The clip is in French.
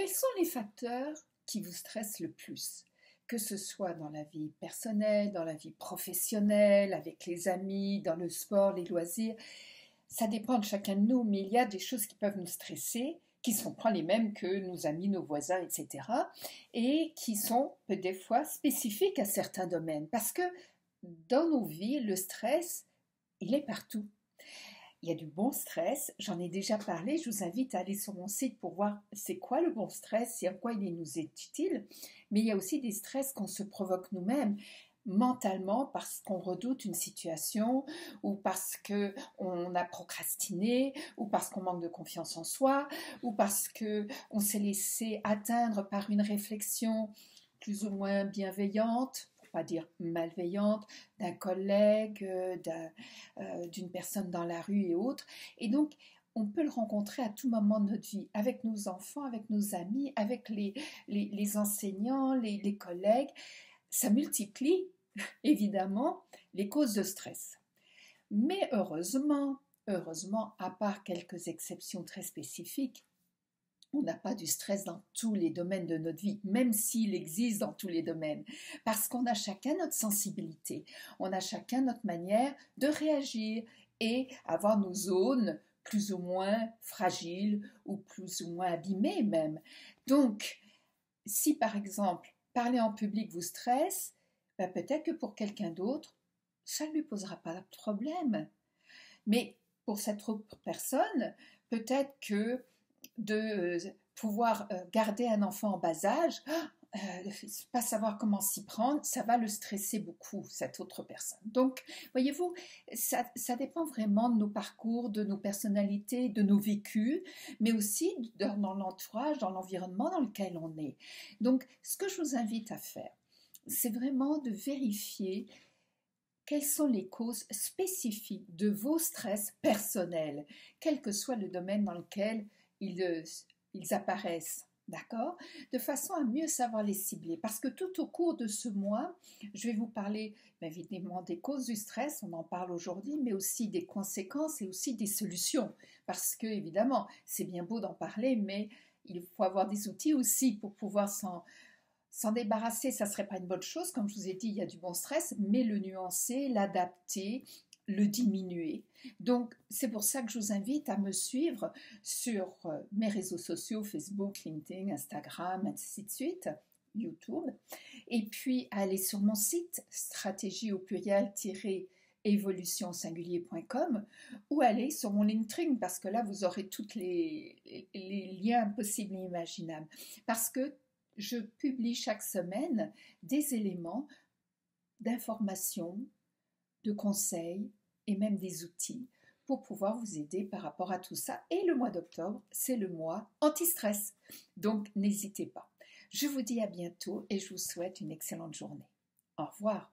Quels sont les facteurs qui vous stressent le plus? Que ce soit dans la vie personnelle, dans la vie professionnelle, avec les amis, dans le sport, les loisirs. Ça dépend de chacun de nous, mais il y a des choses qui peuvent nous stresser, qui ne sont pas les mêmes que nos amis, nos voisins, etc. Et qui sont des fois spécifiques à certains domaines. Parce que dans nos vies, le stress, il est partout. Il y a du bon stress, j'en ai déjà parlé, je vous invite à aller sur mon site pour voir c'est quoi le bon stress et en quoi il nous est utile, mais il y a aussi des stress qu'on se provoque nous-mêmes mentalement parce qu'on redoute une situation ou parce qu'on a procrastiné ou parce qu'on manque de confiance en soi ou parce qu'on s'est laissé atteindre par une réflexion plus ou moins bienveillante, pas dire malveillante, d'un collègue, d'une personne dans la rue et autres. Et donc, on peut le rencontrer à tout moment de notre vie, avec nos enfants, avec nos amis, avec les enseignants, les collègues. Ça multiplie, évidemment, les causes de stress. Mais heureusement, à part quelques exceptions très spécifiques, on n'a pas du stress dans tous les domaines de notre vie, même s'il existe dans tous les domaines, parce qu'on a chacun notre sensibilité, on a chacun notre manière de réagir et avoir nos zones plus ou moins fragiles ou plus ou moins abîmées même. Donc, si par exemple, parler en public vous stresse, ben peut-être que pour quelqu'un d'autre, ça ne lui posera pas de problème. Mais pour cette autre personne, peut-être que de pouvoir garder un enfant en bas âge, pas savoir comment s'y prendre, ça va le stresser beaucoup, cette autre personne. Donc, voyez-vous, ça dépend vraiment de nos parcours, de nos personnalités, de nos vécus, mais aussi dans l'entourage, dans l'environnement dans lequel on est. Donc, ce que je vous invite à faire, c'est vraiment de vérifier quelles sont les causes spécifiques de vos stress personnels, quel que soit le domaine dans lequel ils apparaissent, d'accord? De façon à mieux savoir les cibler. Parce que tout au cours de ce mois, je vais vous parler évidemment des causes du stress, on en parle aujourd'hui, mais aussi des conséquences et aussi des solutions. Parce que, évidemment, c'est bien beau d'en parler, mais il faut avoir des outils aussi pour pouvoir s'en débarrasser. Ça ne serait pas une bonne chose. Comme je vous ai dit, il y a du bon stress, mais le nuancer, l'adapter, le diminuer. Donc, c'est pour ça que je vous invite à me suivre sur mes réseaux sociaux, Facebook, LinkedIn, Instagram, ainsi de suite, YouTube. Et puis, aller sur mon site, stratégie au pluriel évolution singulier.com ou aller sur mon LinkedIn parce que là, vous aurez tous les liens possibles et imaginables. Parce que je publie chaque semaine des éléments d'information, de conseils et même des outils pour pouvoir vous aider par rapport à tout ça. Et le mois d'octobre, c'est le mois anti-stress. Donc, n'hésitez pas. Je vous dis à bientôt et je vous souhaite une excellente journée. Au revoir.